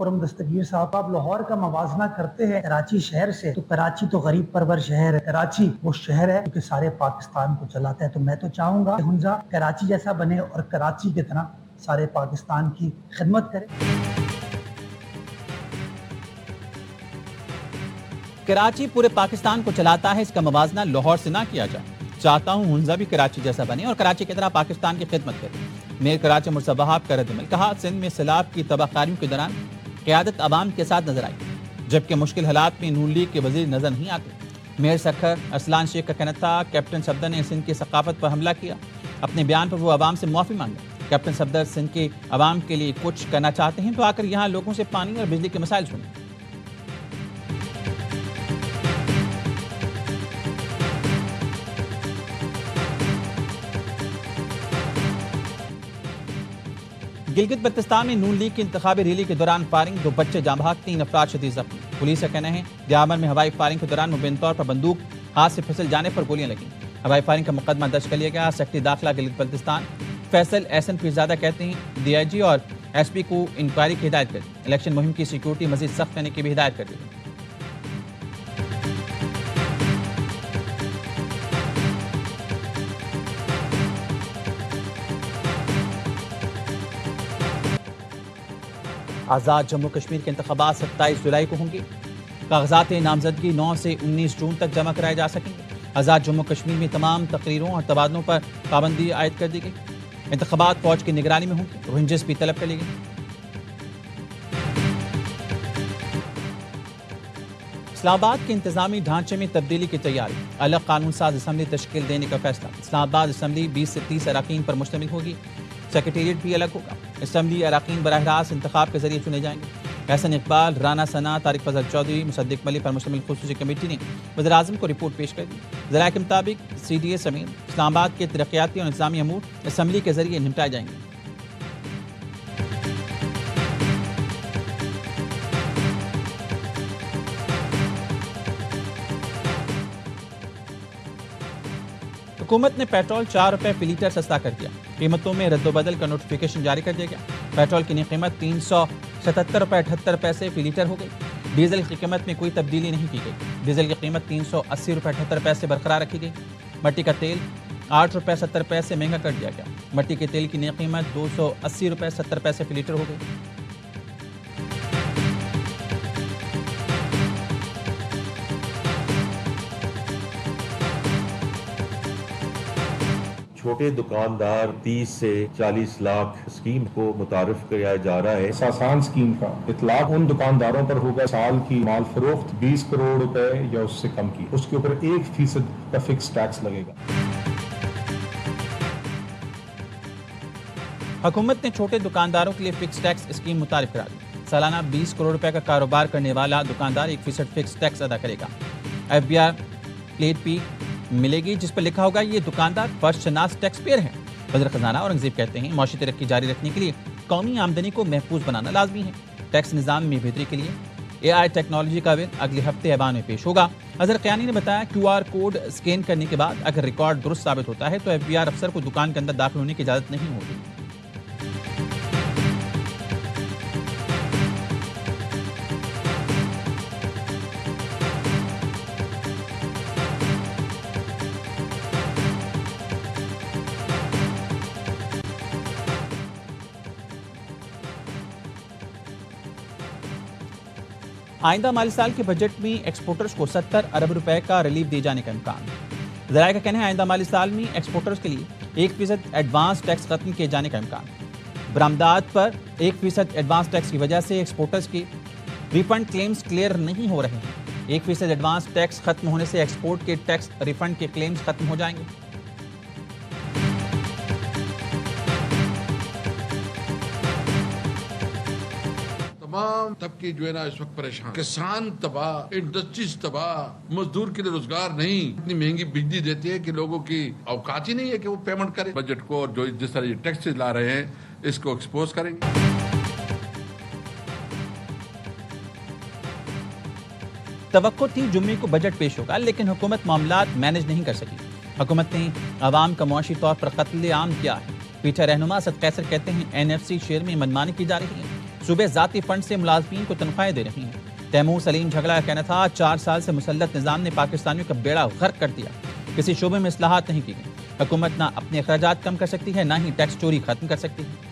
خرم دستگیر صاحب، آپ لاہور کا موازنہ کرتے ہیں کراچی شہر سے، تو کراچی تو غریب پرور شہر ہے. کراچی وہ شہر ہے جو کہ سارے پاکستان کو چلاتا ہے. تو میں تو چاہوں گا کہ ہنزا کراچی جیسا بنے اور کراچی کی طرح سارے پاکستان کی خدمت کرے. کراچی پورے پاکستان کو چلاتا ہے، اس کا موازنہ لاہور سے نہ کیا جائے. چاہتا ہوں ہنزا بھی کراچی جیسا بنے اور کراچی کی طرح پاکستان کی خدمت کرے. میر کراچی مرزا وہاب کا رد عمل. کہا سندھ میں سیلاب کی تباہ کاریوں کے دوران قیادت عوام کے ساتھ نظر آئی، جبکہ مشکل حالات میں نون لیگ کے وزیر نظر نہیں آتے. میر سکھر ارسلان شیخ کا کہنا تھا کیپٹن صفدر نے سندھ کی ثقافت پر حملہ کیا. اپنے بیان پر وہ عوام سے معافی مانگا. کیپٹن صفدر سندھ کے عوام کے لیے کچھ کرنا چاہتے ہیں تو آ کر یہاں لوگوں سے پانی اور بجلی کے مسائل سنیں. گلگت بلتستان میں نون لیگ کی انتخابی ریلی کے دوران فائرنگ، 2 بچے جاں بحق، 3 افراد شدید زخمی. پولیس کا کہنا ہے دیامن میں ہوائی فائرنگ کے دوران مبین طور پر بندوق ہاتھ سے پھسل جانے پر گولیاں لگیں. ہوائی فائرنگ کا مقدمہ درج کر لیا گیا. سیکرٹری داخلہ گلگت بلتستان فیصل احسن پیرزادہ کہتے ہیں ڈی آئی جی اور ایس پی کو انکوائری کی ہدایت کر دی. الیکشن مہم کی سیکورٹی مزید سخت کرنے کی بھی ہدایت کر دی. آزاد جموں کشمیر کے انتخابات 27 جولائی کو ہوں گے. کاغذات نامزدگی 9 سے 19 جون تک جمع کرائے جا سکیں گے. آزاد جموں کشمیر میں تمام تقریروں اور تبادلوں پر پابندی عائد کر دی گئی. انتخابات فوج کی نگرانی میں ہوں گے. رینجرز بھی طلب کر لی گئی. اسلام آباد کے انتظامی ڈھانچے میں تبدیلی کی تیاری. الگ قانون ساز اسمبلی تشکیل دینے کا فیصلہ. اسلام آباد اسمبلی 20 سے 30 اراکین پر مشتمل ہوگی. سیکریٹریٹ بھی الگ ہوگا. اسمبلی اراکین براہ راست انتخاب کے ذریعے چنے جائیں گے. احسن اقبال، رانا ثنا، طارق فضل چودھری، مصدق ملی پر مشتمل خصوصی کمیٹی نے وزیر اعظم کو رپورٹ پیش کر دی. ذرائع کے مطابق سی ڈی اے سمیت اسلام آباد کے ترقیاتی اور انتظامی امور اسمبلی کے ذریعے نمٹائے جائیں گے. حکومت نے پیٹرول 4 روپے فی لیٹر سستا کر دیا. قیمتوں میں رد و بدل کا نوٹیفیکیشن جاری کر دیا گیا. پیٹرول کی نئی قیمت 377 روپے 78 پیسے فی لیٹر ہو گئی. ڈیزل کی قیمت میں کوئی تبدیلی نہیں کی گئی. ڈیزل کی قیمت 380 روپے 78 پیسے برقرار رکھی گئی. مٹی کا تیل 8 روپے 70 پیسے مہنگا کر دیا گیا. مٹی کے تیل کی نئی قیمت 280 روپے 70 پیسے فی لیٹر ہو گئی. چھوٹے دکاندار 30 سے 40 لاکھ اسکیم کو متعارف کرایا جا رہا ہے. آسان اسکیم کا اطلاق ان دکانداروں پر ہوگا سال کی مال فروخت 20 کروڑ روپے یا اس سے کم کی، اس کے اوپر 1% کا فکس ٹیکس لگے گا. حکومت نے چھوٹے دکانداروں کے لیے فکس ٹیکس اسکیم متعارف کرا دی. سالانہ 20 کروڑ روپے کا کاروبار کرنے والا دکاندار 1% فکس ٹیکس ادا کرے گا. ایف بی آر پلیٹ بھی ملے گی جس پر لکھا ہوگا یہ دکاندار فرض شناس ٹیکس پیئر ہیں. وزیر خزانہ اورنگزیب کہتے ہیں معاشی ترقی جاری رکھنے کے لیے قومی آمدنی کو محفوظ بنانا لازمی ہے. ٹیکس نظام میں بہتری کے لیے اے آئی ٹیکنالوجی کا بل اگلے ہفتے ایوان میں پیش ہوگا. اظہر قیانی نے بتایا کیو آر کوڈ اسکین کرنے کے بعد اگر ریکارڈ درست ثابت ہوتا ہے تو ایف بی آر افسر کو دکان کے اندر داخل ہونے کی اجازت نہیں ہوگی. آئندہ مالی سال کے بجٹ میں ایکسپورٹرز کو 70 ارب روپے کا ریلیف دیے جانے کا امکان. ذرائع کا کہنا ہے آئندہ مالی سال میں ایکسپورٹرز کے لیے 1% ایڈوانس ٹیکس ختم کیے جانے کا امکان. برآمدات پر 1% ایڈوانس ٹیکس کی وجہ سے ایکسپورٹرز کی ریفنڈ کلیمز کلیئر نہیں ہو رہے ہیں. 1% ایڈوانس ٹیکس ختم ہونے سے ایکسپورٹ کے ٹیکس ریفنڈ کے کلیمز ختم ہو جائیں گے. تمام طبقے جو ہے نا اس وقت پریشان، کسان تباہ، انڈسٹریز تباہ، مزدور کے لیے روزگار نہیں. اتنی مہنگی بجلی دیتے ہیں کہ لوگوں کی اوقات ہی نہیں ہے کہ وہ پیمنٹ کرے. بجٹ کو اور جو جس طرح یہ ٹیکسز لا رہے ہیں اس کو ایکسپوز کریں گے. توقع تھی جمعے کو بجٹ پیش ہوگا لیکن حکومت معاملات مینج نہیں کر سکی. حکومت نے عوام کا معاشی طور پر قتل عام کیا ہے. پیٹھا رہنما اسد قیصر کہتے ہیں این ایف سی شیئر میں منمانی کی جا رہی ہے. صوبے ذاتی فنڈ سے ملازمین کو تنخواہیں دے رہی ہیں۔ تیمور سلیم جھگڑا کا کہنا تھا 4 سال سے مسلط نظام نے پاکستانیوں کا بیڑا غرق کر دیا، کسی شعبے میں اصلاحات نہیں کی گئی، حکومت نہ اپنے اخراجات کم کر سکتی ہے نہ ہی ٹیکس چوری ختم کر سکتی ہے۔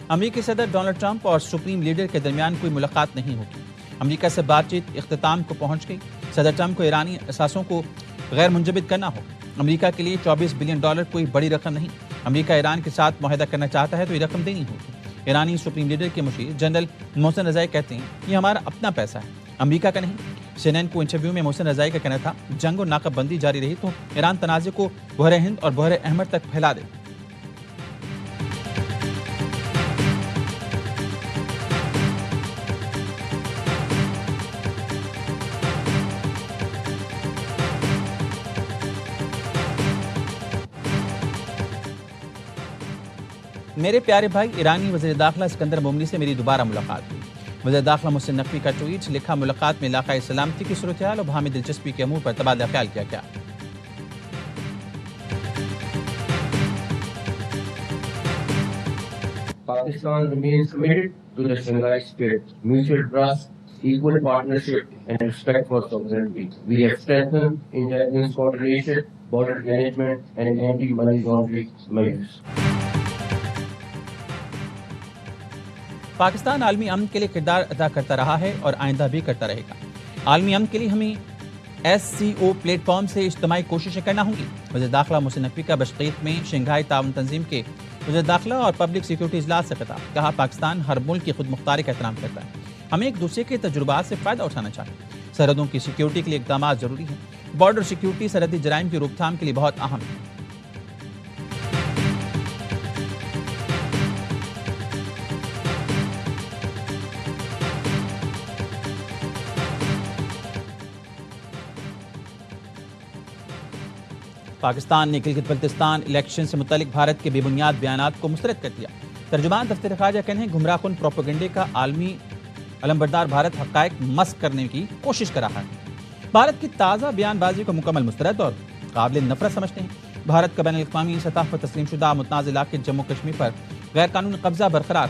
امریکی صدر ڈونلڈ ٹرمپ اور سپریم لیڈر کے درمیان کوئی ملاقات نہیں ہوگی۔ امریکہ سے بات چیت اختتام کو پہنچ گئی۔ صدر ٹرمپ کو ایرانی اثاثوں کو غیر منجمد کرنا ہوگا۔ امریکہ کے لیے $24 بلین کوئی بڑی رقم نہیں۔ امریکہ ایران کے ساتھ معاہدہ کرنا چاہتا ہے تو یہ رقم دینی ہوگی۔ ایرانی سپریم لیڈر کے مشیر جنرل محسن رضائی کہتے ہیں یہ ہمارا اپنا پیسہ ہے، امریکہ کا نہیں۔ CNN کو انٹرویو میں محسن رضائی کا کہنا تھا جنگ اور ناکہ بندی جاری رہی تو ایران تنازع کو بحر ہند اور بحر احمر تک پھیلا دے۔ میرے پیارے بھائی، ایرانی وزیر داخلہ اسکندر مومنی سے میری دوبارہ ملاقات ہوئی۔ وزیر داخلہ محسن نقوی کا ٹویٹ لکھا، ملاقات میں علاقائی سلامتی کی صورتحال اور باہمی دلچسپی کے امور پر تبادلہ خیال کیا گیا۔ Pakistan remains committed to the Shanghai spirit, mutual trust, equal partnership and respect for sovereignty. We have strengthened intelligence coordination, border management and anti-money laundering measures. Pakistan عالمی امن کے لیے کردار ادا کرتا رہا ہے اور آئندہ بھی کرتا رہے گا۔ عالمی امن کے لیے ہمیں SCO پلیٹ فارم سے اجتماعی کوششیں کرنا ہوں گی۔ وزیر داخلہ محسن نقوی کا بشقیق میں شنگھائی تعاون تنظیم کے وزیر داخلہ اور پبلک سیکورٹی اجلاس سے خطاب، کہا پاکستان ہر ملک کی خود مختاری کا احترام کرتا ہے، ہمیں ایک دوسرے کے تجربات سے فائدہ اٹھانا چاہیے۔ سرحدوں کی سیکورٹی کے لیے اقدامات ضروری ہیں، بارڈر سیکورٹی سرحدی جرائم کی روک تھام کے لیے بہت اہم ہے۔ پاکستان نے گلگت بلتستان الیکشن سے متعلق بھارت کے بے بنیاد بیانات کو مسترد کر دیا۔ ترجمان دفتر خارجہ کہنے ہیں گمراہ کن پروپیگنڈے کا عالمی علمبردار بھارت حقائق مسخ کرنے کی کوشش کر رہا ہے۔ بھارت کی تازہ بیان بازی کو مکمل مسترد اور قابل نفرت سمجھتے ہیں۔ بھارت کا بین الاقوامی سطح پر تسلیم شدہ متنازع علاقے جموں کشمیر پر غیر قانونی قبضہ برقرار۔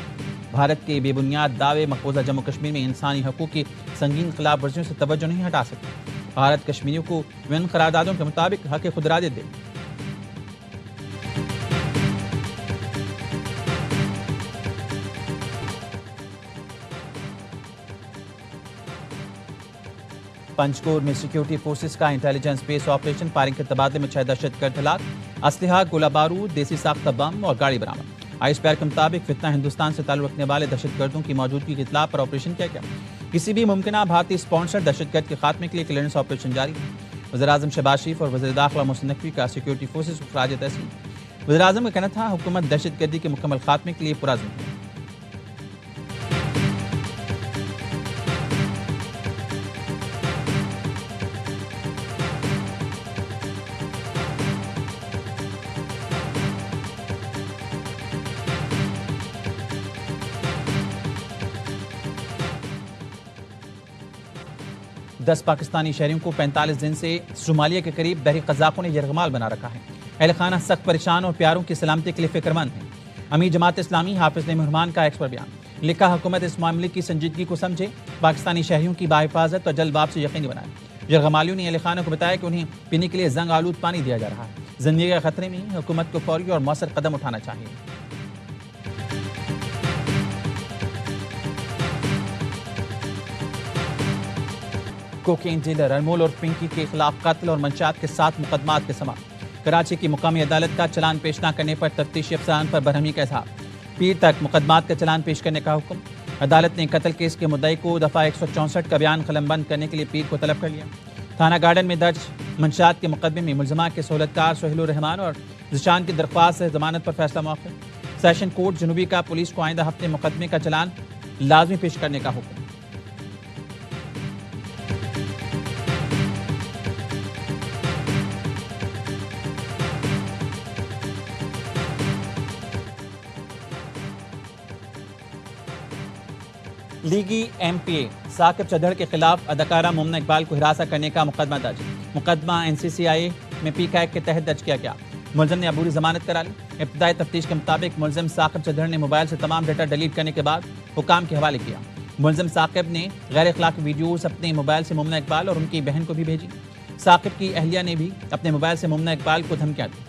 بھارت کے بے بنیاد دعوے مقبوضہ جموں کشمیر میں انسانی حقوق کی سنگین خلاف ورزیوں سے توجہ نہیں ہٹا سکتے۔ بھارت کشمیریوں کو وین قراردادوں کے مطابق حق خود ارادے دے۔ پنجکور میں سیکیورٹی فورسز کا انٹیلیجنس بیس آپریشن، فائرنگ کے تبادلے میں 6 دہشت گرد ہلاک، اسلحہ، گولہ بارود، دیسی ساختہ بم اور گاڑی برآمد۔ آئس پیر کے مطابق فتنہ ہندوستان سے تعلق رکھنے والے دہشت گردوں کی موجودگی کی اطلاع پر آپریشن کیا گیا۔ کسی بھی ممکنہ بھارتی اسپانسر دہشت گرد کے خاتمے کے لیے کلیئرنس آپریشن جاری ہے۔ وزیراعظم شہباز شریف اور وزیر داخلہ محسن نقوی کا سیکورٹی فورسز کو خراج تحسین۔ وزیراعظم کا کہنا تھا حکومت دہشت گردی کے مکمل خاتمے کے لیے پرعزم ہے۔ دس پاکستانی شہریوں کو 45 دن سے صومالیہ کے قریب بحری قزاقوں نے یرغمال بنا رکھا ہے۔ اہل خانہ سخت پریشان اور پیاروں کی سلامتی کے لیے فکر مند ہیں۔ امیر جماعت اسلامی حافظ نعیم الرحمان کا ایکس پر بیان، لکھا حکومت اس معاملے کی سنجیدگی کو سمجھے، پاکستانی شہریوں کی باحفاظت اور جلد واپسی یقینی بنائے۔ یرغمالیوں نے اہل خانہ کو بتایا کہ انہیں پینے کے لیے زنگ آلود پانی دیا جا رہا ہے۔ زندگی کے خطرے میں حکومت کو فوری اور مؤثر قدم اٹھانا چاہیے۔ کوکین ڈیلر انمول اور پنکی کے خلاف قتل اور منشیات کے 7 مقدمات کے سماعت۔ کراچی کی مقامی عدالت کا چلان پیش نہ کرنے پر تفتیشی افسران پر برہمی کا اظہار۔ پیر تک مقدمات کا چلان پیش کرنے کا حکم۔ عدالت نے قتل کیس کے مدعی کو دفعہ 164 کا بیان قلم بند کرنے کے لیے پیر کو طلب کر لیا۔ تھانہ گارڈن میں درج منشیات کے مقدمے میں ملزمہ کے سہولتکار سہیل الرحمان اور ذیشان کی درخواست سے ضمانت پر فیصلہ مؤخر۔ سیشن کورٹ جنوبی کا پولیس کو آئندہ ہفتے مقدمے کا چلان لازمی پیش کرنے کا حکم۔ لیگی MPA ثاقب چدھڑ کے خلاف اداکارہ مومنہ اقبال کو ہراساں کرنے کا مقدمہ درج۔ مقدمہ NCCI میں پی کا ایکٹ کے تحت درج کیا گیا۔ ملزم نے عبوری ضمانت کرا لی۔ ابتدائی تفتیش کے مطابق ملزم ثاقب چدھر نے موبائل سے تمام ڈیٹا ڈیلیٹ کرنے کے بعد حکام کے حوالے کیا۔ ملزم ثاقب نے غیر اخلاقی ویڈیوز اپنے موبائل سے ممنہ اقبال اور ان کی بہن کو بھی بھیجی۔ ثاقب کی اہلیہ نے بھی اپنے موبائل سے ممنہ اقبال کو دھمکیاں دی۔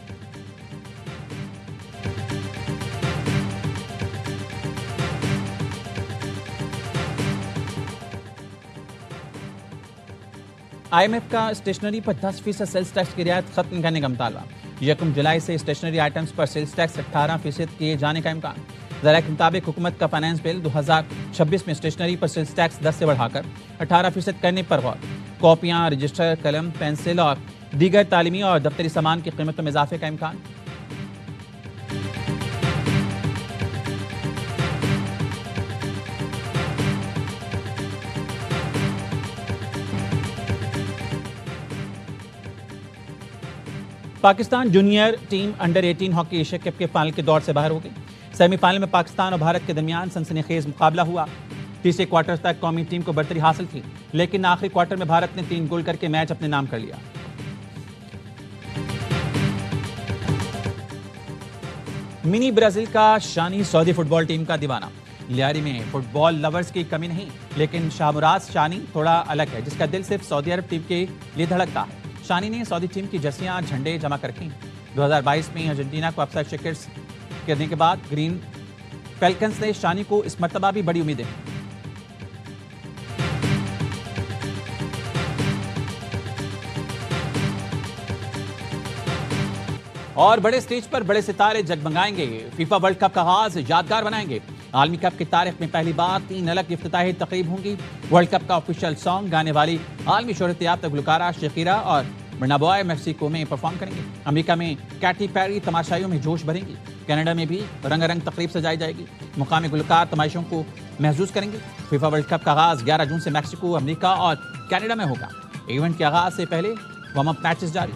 آئی ایم ایف کا اسٹیشنری پر 10% سیلز ٹیکس کی رعایت ختم کرنے کا مطالبہ۔ 1 جولائی سے اسٹیشنری آئٹمز پر سیلز ٹیکس 18% کیے جانے کا امکان۔ ذرائع کے مطابق حکومت کا فائنانس بل 2026 میں اسٹیشنری پر سیلز ٹیکس 10 سے بڑھا کر 18% کرنے پر غور۔ کاپیاں، رجسٹر، قلم، پینسل اور دیگر تعلیمی اور دفتری سامان کی قیمتوں میں اضافے کا امکان۔ Pakistan junior team under 18 hockey Asia cup کے فائنل کے دور سے باہر ہو گئی۔ سیمی فائنل میں پاکستان اور بھارت کے درمیان سنسنی خیز مقابلہ ہوا۔ تیسرے کوارٹر تک قومی ٹیم کو برتری حاصل تھی، لیکن آخری کوارٹر میں بھارت نے 3 گول کر کے میچ اپنے نام کر لیا۔ منی برازیل کا شانی سعودی فٹ بال ٹیم کا دیوانہ۔ لیاری میں فٹ بال لورز کی کمی نہیں، لیکن شاہمراز شانی تھوڑا الگ ہے، جس کا دل صرف سعودی عرب ٹیم کے لیے دھڑکتا ہے۔ شانی نے سعودی ٹیم کی جرسیاں جھنڈے جمع کر رکھیں۔ 2022 میں ارجنٹینا کو اپسٹ شکست کرنے کے بعد گرین فیلکنز نے شانی کو اس مرتبہ بھی بڑی امیدیں ہیں۔ اور بڑے سٹیج پر بڑے ستارے جگمگائیں گے۔ فیفا ورلڈ کپ کا آغاز یادگار بنائیں گے۔ عالمی کپ کی تاریخ میں پہلی بار 3 الگ افتتاحی تقریب ہوں گی۔ ورلڈ کپ کا آفیشیل سانگ گانے والی عالمی شہرت یافتہ گلوکارہ شکیرا اور برنابوائے میکسیکو میں پرفارم کریں گے۔ امریکہ میں کیٹی پیری تماشائیوں میں جوش بھریں گی۔ کینیڈا میں بھی رنگ رنگ تقریب سجائی جائے گی۔ مقامی گلوکار تماشوں کو محظوظ کریں گے۔ فیفا ورلڈ کپ کا آغاز 11 جون سے میکسیکو، امریکہ اور کینیڈا میں ہوگا۔ ایونٹ کے آغاز سے پہلے وارم اپ میچز جاری۔